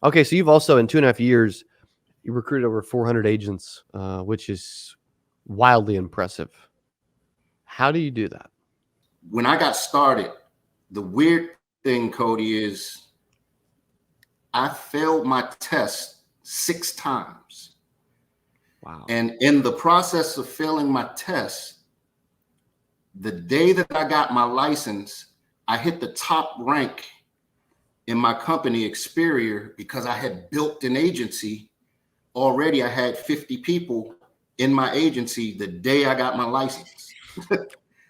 Okay, so you've also in 2.5 years, you recruited over 400 agents, which is wildly impressive. How do you do that? When I got started, the weird thing, Cody, is I failed my test 6 times. Wow. And in the process of failing my test, the day that I got my license, I hit the top rank in my company, Experior, because I had built an agency. Already I had 50 people in my agency the day I got my license.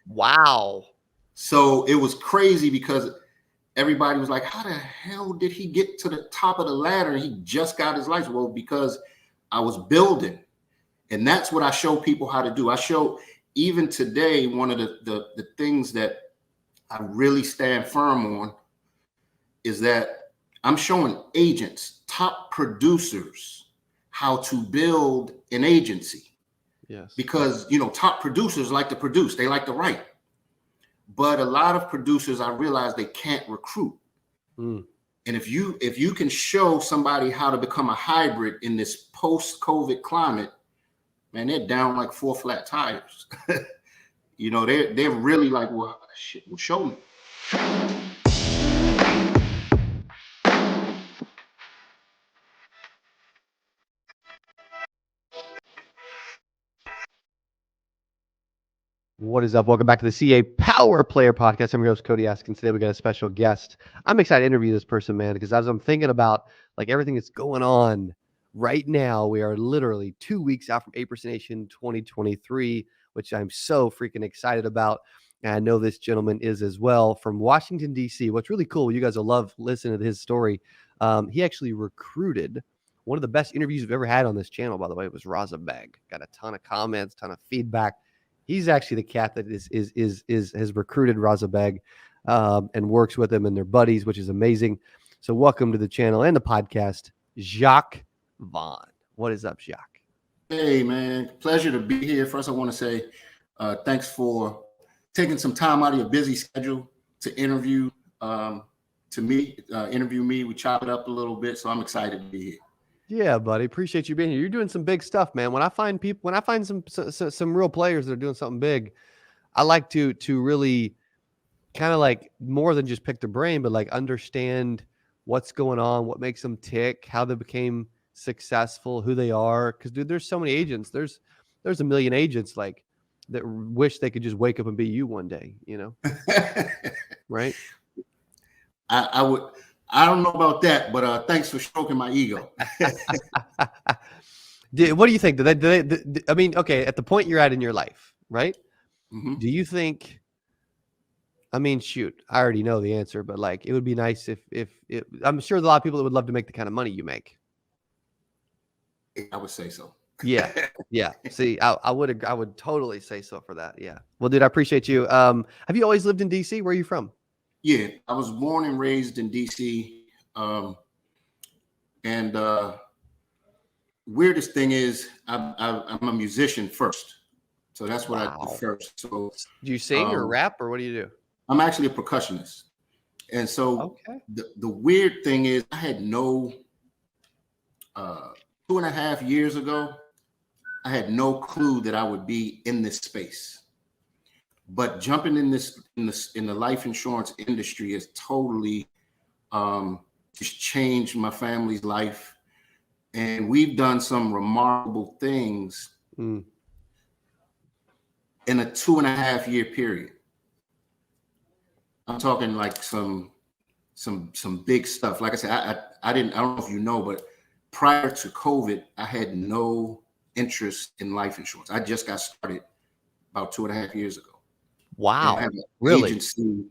Wow. So it was crazy because everybody was like, how the hell did he get to the top of the ladder? He just got his license. Well, because I was building. And that's what I show people how to do. I show, even today, one of the things that I really stand firm on is that I'm showing agents, top producers, how to build an agency. Yes. Because, top producers like to produce, they like to write. But a lot of producers, I realize they can't recruit. And if you can show somebody how to become a hybrid in this post-COVID climate, man, they're down like 4 flat tires. They're really like, well, shit, well, show me. What is up? Welcome back to the CA Power Player Podcast. I'm your host, Cody Askins. Today we got a special guest. I'm excited to interview this person, man, because as I'm thinking about like everything that's going on right now, we are literally 2 weeks out from A% Nation 2023, which I'm so freaking excited about. And I know this gentleman is as well, from Washington, D.C. What's really cool, you guys will love listening to his story. He actually recruited one of the best interviews we've ever had on this channel, by the way. It was Raza Beg. Got a ton of comments, ton of feedback. He's actually the cat that has recruited Raza Beg and works with him and their buddies, which is amazing. So welcome to the channel and the podcast, Joc Vaughn. What is up, Joc? Hey, man. Pleasure to be here. First, I want to say thanks for taking some time out of your busy schedule to interview interview me. We chop it up a little bit, so I'm excited to be here. Yeah, buddy. Appreciate you being here. You're doing some big stuff, man. When I find some real players that are doing something big, I like to really kind of like more than just pick their brain, but like understand what's going on, what makes them tick, how they became successful, who they are. Because dude, there's so many agents. There's a million agents like that wish they could just wake up and be you one day. Right? I would. I don't know about that, but thanks for stroking my ego. What do you think? I mean, okay, at the point you're at in your life, right? Mm-hmm. Do you think? I mean, shoot, I already know the answer, but like, it would be nice if I'm sure there's a lot of people that would love to make the kind of money you make. I would say so. Yeah. See, I would totally say so for that. Yeah. Well, dude, I appreciate you. Have you always lived in DC? Where are you from? Yeah, I was born and raised in DC. And weirdest thing is I'm a musician first. So that's what I do first. So do you sing or rap or what do you do? I'm actually a percussionist. And so the weird thing is I had no 2.5 years ago, I had no clue that I would be in this space. But jumping in the life insurance industry has totally just changed my family's life. And we've done some remarkable things in a 2.5 year period. I'm talking like some big stuff. Like I said, I don't know if you know, but prior to COVID, I had no interest in life insurance. I just got started about 2.5 years ago. Wow. I have an really? agency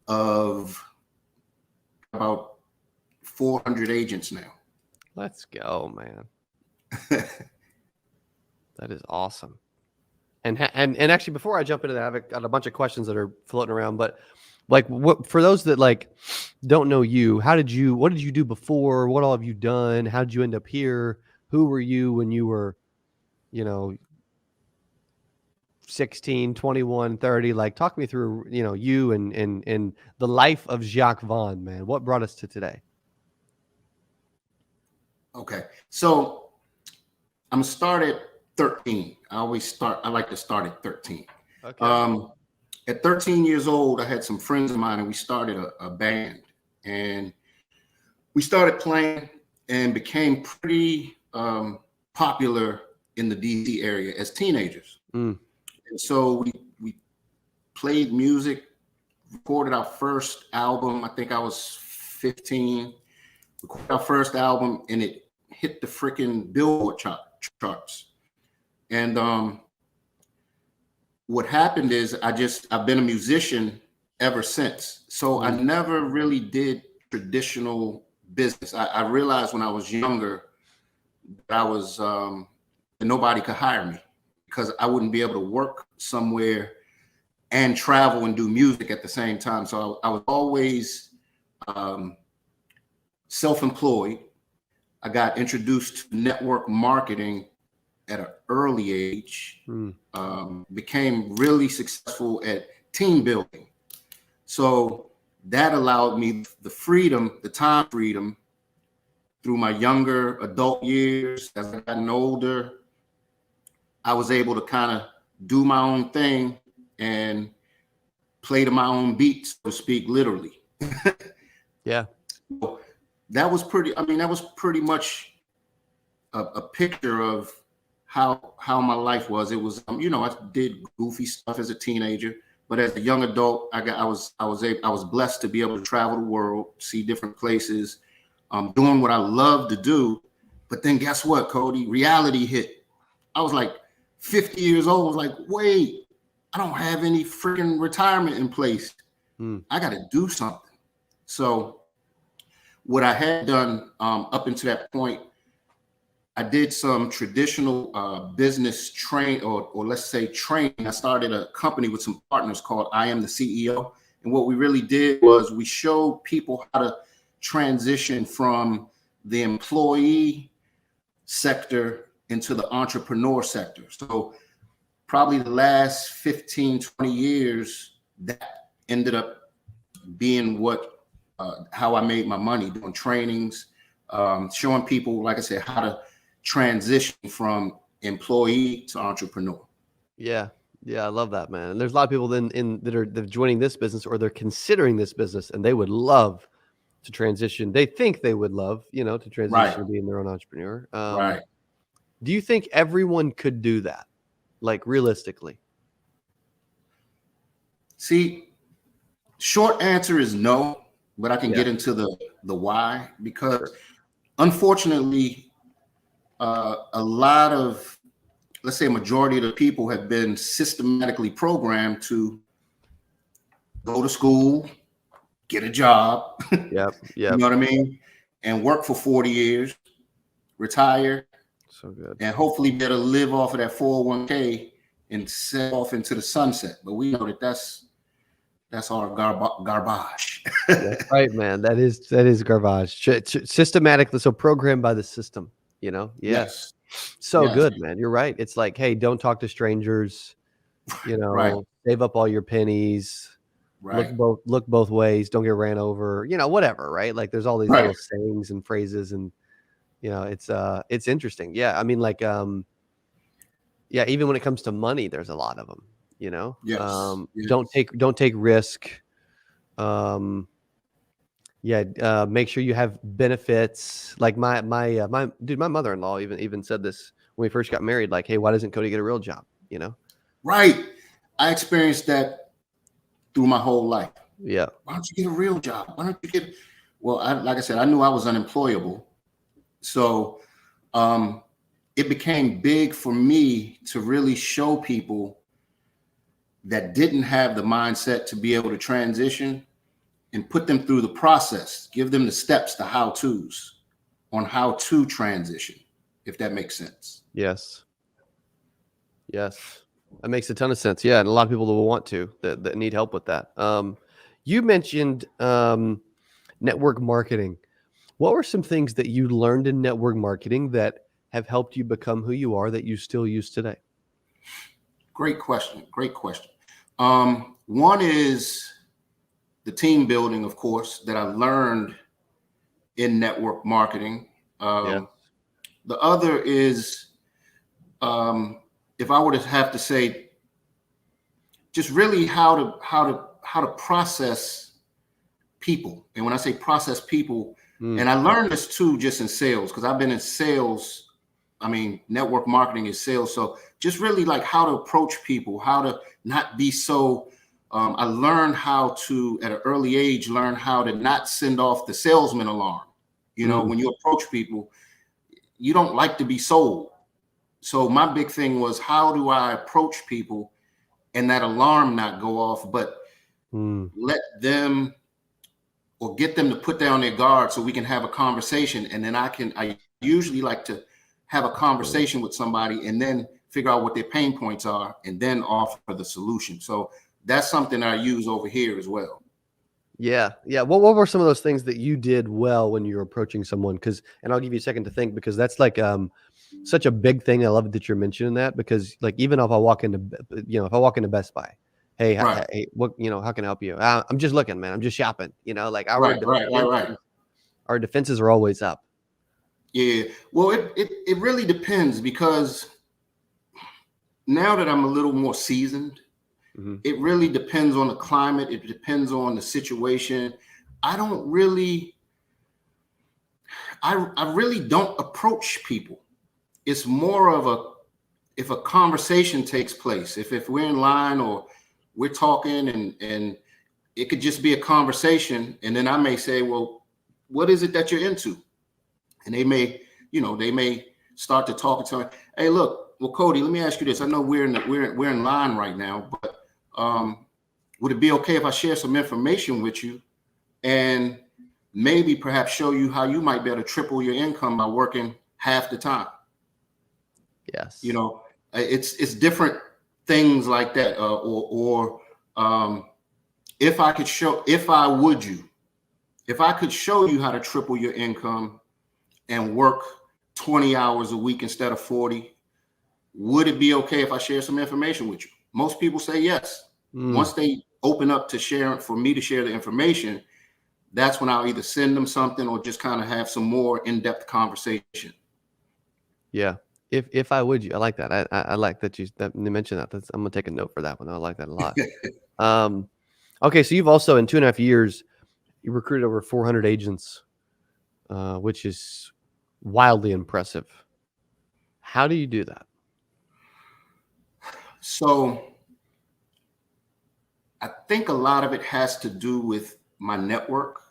of about 400 agents now. Let's go, man. That is awesome. And actually, before I jump into that, I've got a bunch of questions that are floating around. But like, what for those that like don't know you, what did you do before? What all have you done? How did you end up here? Who were you when you were, 16, 21, 30? Like, talk me through, you and the life of Joc Vaughn, man. What brought us to today? Okay. So I'm started 13. I like to start at 13. Okay. Um, at 13 years old, I had some friends of mine and we started a band, and we started playing and became pretty popular in the DC area as teenagers. Mm. And so we played music, recorded our first album. I think I was 15. Recorded our first album, and it hit the freaking Billboard charts. And what happened is I've been a musician ever since. So I Mm. never really did traditional business. I realized when I was younger that I was that nobody could hire me because I wouldn't be able to work somewhere and travel and do music at the same time. So I was always um, self-employed. I got introduced to network marketing at an early age, Mm. became really successful at team building. So that allowed me the freedom, the time freedom through my younger adult years. As I gotten older, I was able to kind of do my own thing and play to my own beats, so to speak, literally. Yeah. That was that was pretty much a picture of how my life was. It was, I did goofy stuff as a teenager, but as a young adult, I was blessed to be able to travel the world, see different places, doing what I love to do. But then guess what, Cody? Reality hit. I was like 50 years old. I was like, wait, I don't have any freaking retirement in place. Mm. I got to do something. So what I had done up until that point, I did some traditional business or let's say training. I started a company with some partners called I Am the CEO. And what we really did was we showed people how to transition from the employee sector into the entrepreneur sector. So probably the last 15, 20 years, that ended up being how I made my money, doing trainings, showing people, like I said, how to transition from employee to entrepreneur. Yeah. Yeah. I love that, man. And there's a lot of people then that are joining this business or they're considering this business and they would love to transition. They think they would love, to Right, transition to being their own entrepreneur. right. Do you think everyone could do that? Like realistically? See, short answer is no, but I can Yeah. get into the why, because Sure. unfortunately, a lot of, let's say, a majority of the people have been systematically programmed to go to school, get a job, Yep. you Yep. know what I mean, and work for 40 years, retire, So good. and hopefully be able to live off of that 401k and set off into the sunset. But we know that that's all garbage. That's right, man. That is garbage. Systematically, so programmed by the system. Yeah. Yes, So yes, good, man. You're right. It's like, hey, don't talk to strangers. right, Save up all your pennies. Look right, both ways. Don't get ran over. Whatever. Right? Like, there's all these right. little sayings and phrases, and it's interesting. Yeah. I mean, like, yeah. Even when it comes to money, there's a lot of them. Yes, Don't yes, take risk. Um, Yeah, make sure you have benefits. Like my mother-in-law even said this when we first got married. Like, hey, why doesn't Cody get a real job? right. I experienced that through my whole life. Yeah, Why don't you get a real job? Why don't you get? Well, like I said, I knew I was unemployable, so um, it became big for me to really show people that didn't have the mindset to be able to transition and put them through the process, give them the steps, the how-tos on how to transition, if that makes sense. yes, yes. That makes a ton of sense. Yeah, and a lot of people that will want to that need help with that. You mentioned network marketing. What were some things that you learned in network marketing that have helped you become who you are that you still use today? Great question. Great question. One is the team building, of course, that I learned in network marketing. Yeah. the other is, if I were to have to say, just really how to process people. And when I say process people, and I learned this too, just in sales, because I've been in sales. I mean, network marketing is sales. So just really like how to approach people, how to not be so, I learned how to, at an early age, learn how to not send off the salesman alarm. You know, when you approach people, you don't like to be sold. So my big thing was, how do I approach people and that alarm not go off, but let them, or get them to put down their guard so we can have a conversation. And then I usually like to have a conversation with somebody and then figure out what their pain points are and then offer the solution. So that's something I use over here as well. Yeah. Yeah. What were some of those things that you did well when you were approaching someone? And I'll give you a second to think, because that's like, such a big thing. I love it that you're mentioning that, because like, even if I walk into, if I walk into Best Buy, hey, Right. hey, what, how can I help you? I'm just looking, man. I'm just shopping, like Right. Our defenses are always up. Yeah. Well, it really depends, because now that I'm a little more seasoned, it really depends on the climate. It depends on the situation. I really don't approach people. It's more of if a conversation takes place, if we're in line or we're talking, and it could just be a conversation. And then I may say, well, what is it that you're into? And they may start to talk to me. Hey, look, well, Cody, let me ask you this. I know we're in line right now, but would it be okay if I share some information with you and maybe perhaps show you how you might be able to triple your income by working half the time? Yes. It's different things like that. If I could show you how to triple your income and work 20 hours a week instead of 40, would it be okay if I share some information with you? Most people say yes. Once they open up for me to share the information, that's when I'll either send them something or just kind of have some more in-depth conversation. Yeah. If I would, I like that. I like that you mentioned that. I'm gonna take a note for that one. I like that a lot. Okay, so you've also, in 2.5 years, you recruited over 400 agents, which is wildly impressive. How do you do that? So I think a lot of it has to do with my network.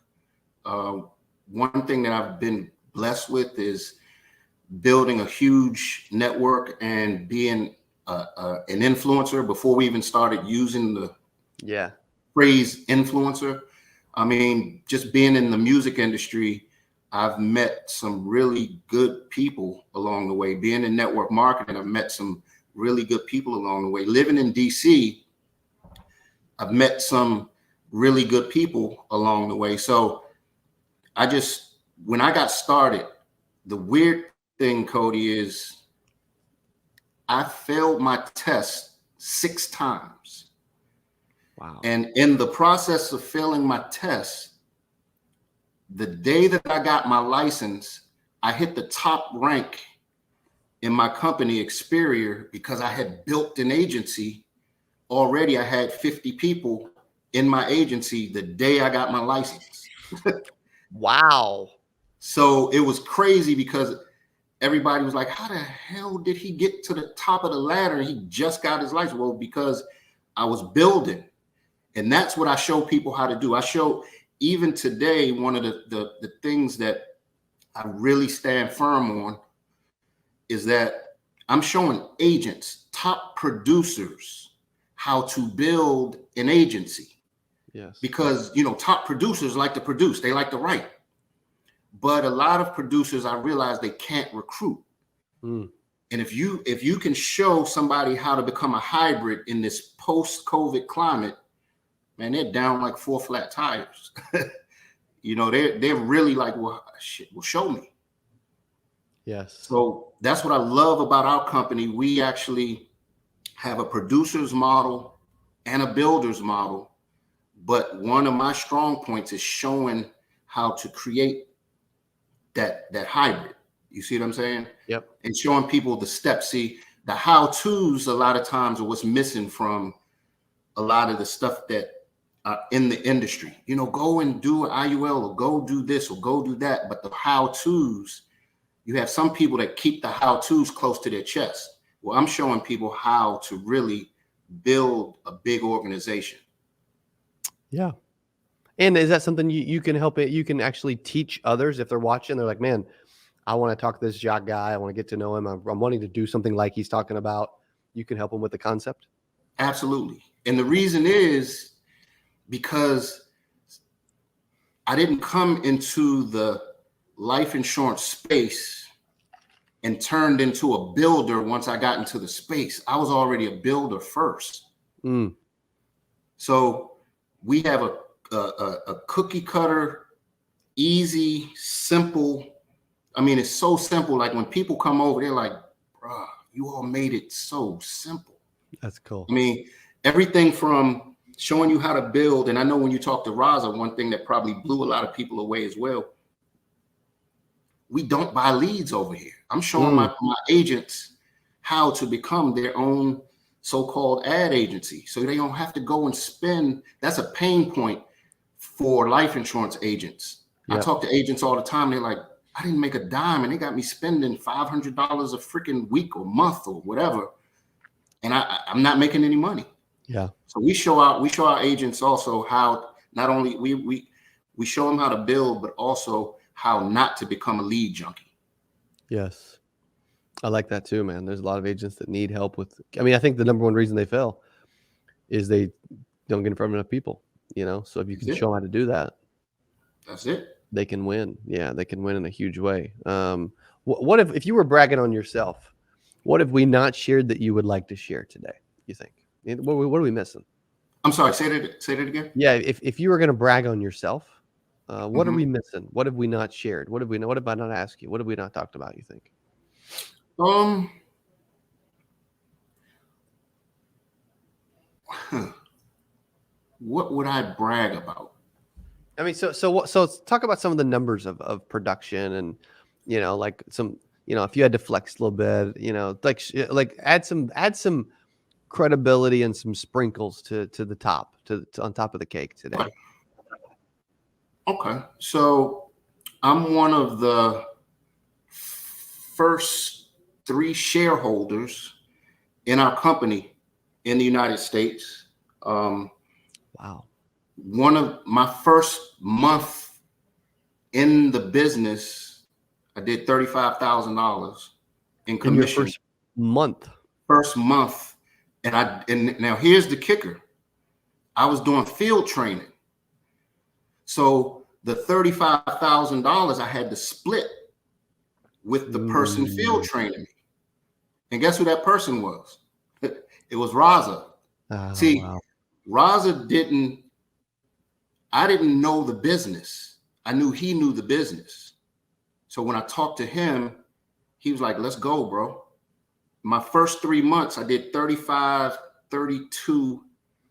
One thing that I've been blessed with is building a huge network and being an influencer before we even started using the phrase influencer. I mean, just being in the music industry, I've met some really good people along the way. Being in network marketing, I've met some really good people along the way. Living in DC, I've met some really good people along the way. So when I got started, the weird thing, Cody, is I failed my test 6 times. Wow. And in the process of failing my test, the day that I got my license, I hit the top rank in my company, Experior, because I had built an agency already. I had 50 people in my agency the day I got my license. Wow. So it was crazy, because everybody was like, how the hell did he get to the top of the ladder? He just got his license. Well, because I was building. And that's what I show people how to do. I show, even today, one of the things that I really stand firm on is that I'm showing agents, top producers, how to build an agency. Yes. Because, top producers like to produce, they like to write. But a lot of producers, I realize, they can't recruit. And if you can show somebody how to become a hybrid in this post-COVID climate, man, they're down like 4 flat tires. They're really like, well, shit, well, show me. Yes. So that's what I love about our company. We actually have a producer's model and a builder's model. But one of my strong points is showing how to create that hybrid. You see what I'm saying? Yep. And showing people the steps. See, the how-tos a lot of times are what's missing from a lot of the stuff that in the industry. You know, go and do an IUL or go do this or go do that. But the how-tos, you have some people that keep the how-tos close to their chest. Well, I'm showing people how to really build a big organization. Yeah. And is that something you can help it? You can actually teach others if they're watching. They're like, man, I want to talk to this Joc guy. I want to get to know him. I'm wanting to do something like he's talking about. You can help him with the concept. Absolutely. And the reason is because I didn't come into the life insurance space and turned into a builder once I got into the space. I was already a builder first. So we have a cookie cutter, easy, simple. I mean, it's so simple. Like when people come over, they're like, bro, you all made it so simple. That's cool. I mean, everything from showing you how to build. And I know when you talk to Raza, one thing that probably blew a lot of people away as well. We don't buy leads over here. I'm showing my agents how to become their own so-called ad agency. So they don't have to go and spend. That's a pain point for life insurance agents. Yep. I talk to agents all the time. They're like, I didn't make a dime and they got me spending $500 a freaking week or month or whatever. And I'm not making any money. Yeah. So we show our agents also how not only we show them how to build, but also how not to become a lead junkie. Yes. I like that too, man. There's a lot of agents that need help with, I mean, I think the number one reason they fail is they don't get in front of enough people, you know? So if you can show them how to do that, that's it. They can win. Yeah. They can win in a huge way. What if you were bragging on yourself, what have we not shared that you would like to share today? You think? What are we missing? I'm sorry. Say that again. Yeah. If you were going to brag on yourself, what are we missing? What have we not shared? What have I not asked you? What have we not talked about? You think? What would I brag about? I mean, so let's talk about some of the numbers of production and, you know, like some, you know, if you had to flex a little bit, you know, like add some credibility and some sprinkles to the top, to on top of the cake today. Okay. So I'm one of the first 3 shareholders in our company in the United States. Wow. One of my first month in the business, I did $35,000 in commission. In your first month. And now here's the kicker. I was doing field training. So the $35,000 I had to split with the person field training me. And guess who that person was? It was Raza. See, wow. Raza I didn't know the business. I knew he knew the business. So when I talked to him, he was like, let's go, bro. My first 3 months, I did 35, 32,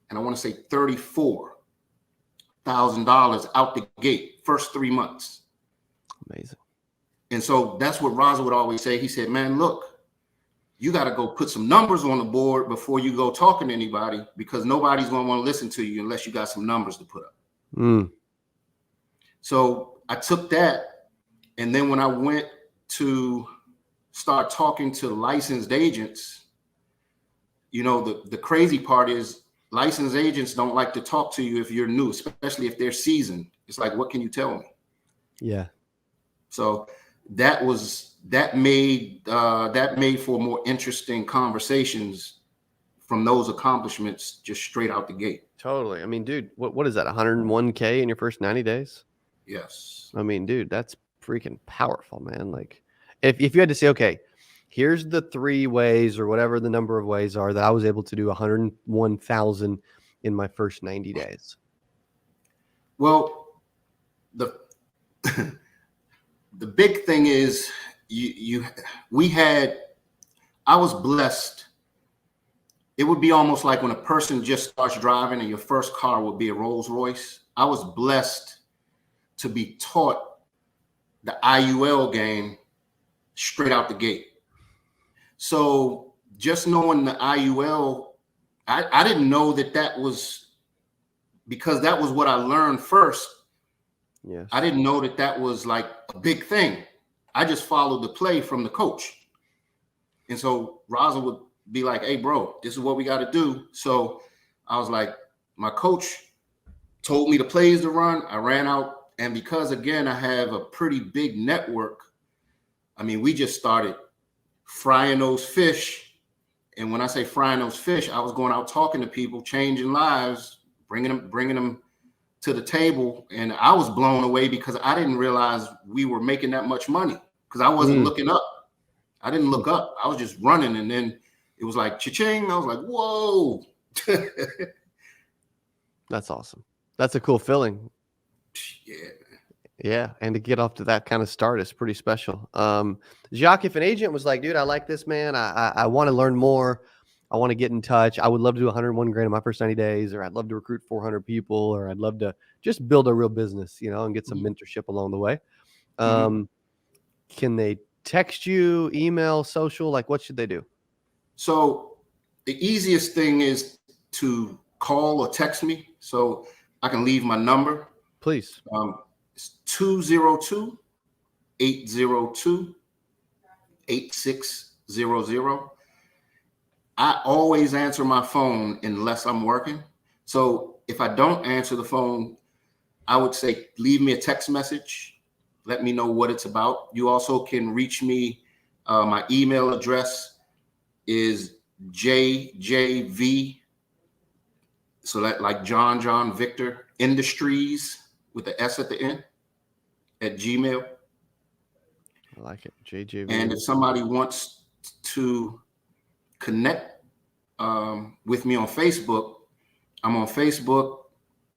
and I want to say $34,000 out the gate, first 3 months. Amazing. And so that's what Raza would always say. He said, man, look, you got to go put some numbers on the board before you go talking to anybody, because nobody's going to want to listen to you unless you got some numbers to put up. So I took that. And then when I went to start talking to licensed agents, you know, the crazy part is licensed agents don't like to talk to you if you're new, especially if they're seasoned. It's like, what can you tell me? Yeah. So that made for more interesting conversations from those accomplishments just straight out the gate. Totally. I mean, dude, what is that? 101K in your first 90 days? Yes. I mean, dude, that's freaking powerful, man. Like if you had to say, okay, here's the 3 ways or whatever the number of ways are that I was able to do 101,000 in my first 90 days. Well, the big thing is I was blessed. It would be almost like when a person just starts driving and your first car would be a Rolls Royce. I was blessed to be taught the IUL game straight out the gate. So just knowing the IUL, I didn't know that was, because that was what I learned first. Yes. I didn't know that was like a big thing. I just followed the play from the coach. And so Raza would be like, hey, bro, this is what we got to do. So I was like, my coach told me the plays to run. I ran out. And because, again, I have a pretty big network, I mean, we just started frying those fish. And when I say frying those fish, I was going out talking to people, changing lives, bringing them to the table. And I was blown away because I didn't realize we were making that much money because I wasn't looking up. I didn't look up. I was just running. And then it was like cha-ching. I was like, whoa. That's awesome. That's a cool feeling. Yeah. Yeah. And to get off to that kind of start is pretty special. Joc, if an agent was like, dude, I like this, man. I want to learn more. I want to get in touch. I would love to do 101 grand in my first 90 days, or I'd love to recruit 400 people, or I'd love to just build a real business, and get some mentorship along the way. Can they text you, email, social? Like, what should they do? So the easiest thing is to call or text me. So I can leave my number. Please. It's 202-802-8600. I always answer my phone unless I'm working. So if I don't answer the phone, I would say, leave me a text message. Let me know what it's about. You also can reach me. My email address is JJV. So that, like John Victor Industries with the S at the end, at Gmail. I like it. JJV. And if somebody wants to connect with me on Facebook, I'm on Facebook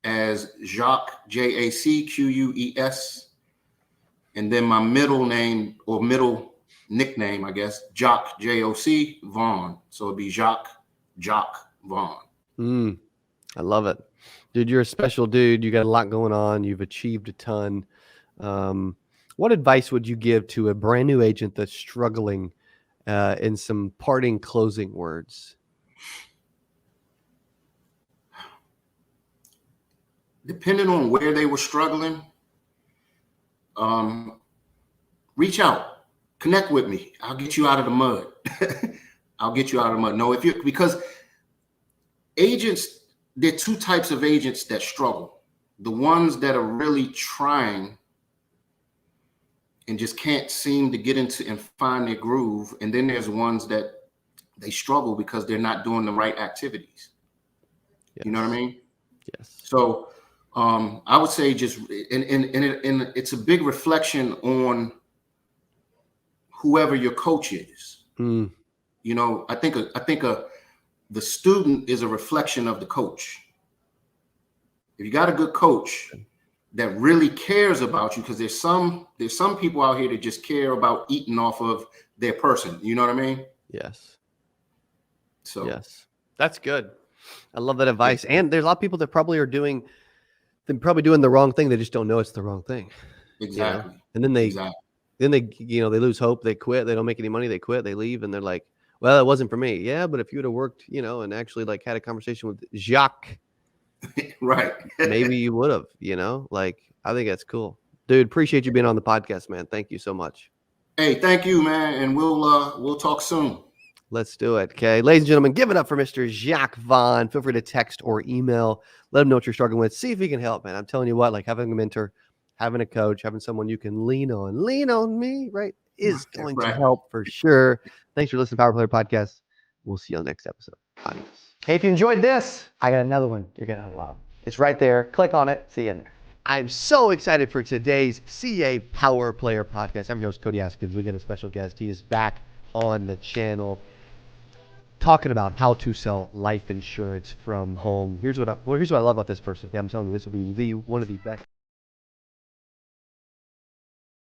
as Joc, Jacqueus. And then my middle name, or middle nickname, I guess, Joc, Joc Vaughn. So it'd be Joc Vaughn. I love it. Dude, you're a special dude. You got a lot going on. You've achieved a ton. What advice would you give to a brand new agent that's struggling, in some parting closing words? Depending on where they were struggling, reach out, connect with me. I'll get you out of the mud. I'll get you out of the mud. No, because agents, there are two types of agents that struggle. The ones that are really trying and just can't seem to get into and find their groove. And then there's ones that they struggle because they're not doing the right activities. Yes. You know what I mean? Yes. So I would say just, and it's a big reflection on whoever your coach is. I think the student is a reflection of the coach. If you got a good coach that really cares about you, because there's some people out here that just care about eating off of their person. You know what I mean? Yes. So yes, that's good. I love that advice. And there's a lot of people that probably are doing the wrong thing. They just don't know it's the wrong thing. Exactly. And then they they lose hope. They quit. They don't make any money. They quit. They leave. And they're like, well, it wasn't for me. Yeah. But if you would have worked, and actually like had a conversation with Joc, right. maybe you would have, I think that's cool. Dude, appreciate you being on the podcast, man. Thank you so much. Hey, thank you, man. And we'll talk soon. Let's do it. Okay. Ladies and gentlemen, give it up for Mr. Joc Vaughn. Feel free to text or email. Let him know what you're struggling with. See if he can help, man. I'm telling you what, like having a mentor, having a coach, having someone you can lean on me, right, is going to help for sure. Thanks for listening to Power Player Podcast. We'll see you on the next episode. Adios. Hey, if you enjoyed this, I got another one you're going to love. It's right there. Click on it. See you in there. I'm so excited for today's CA Power Player Podcast. I'm your host, Cody Askins. We got a special guest. He is back on the channel talking about how to sell life insurance from home. Here's what I love about this person. Yeah, I'm telling you, this will be one of the best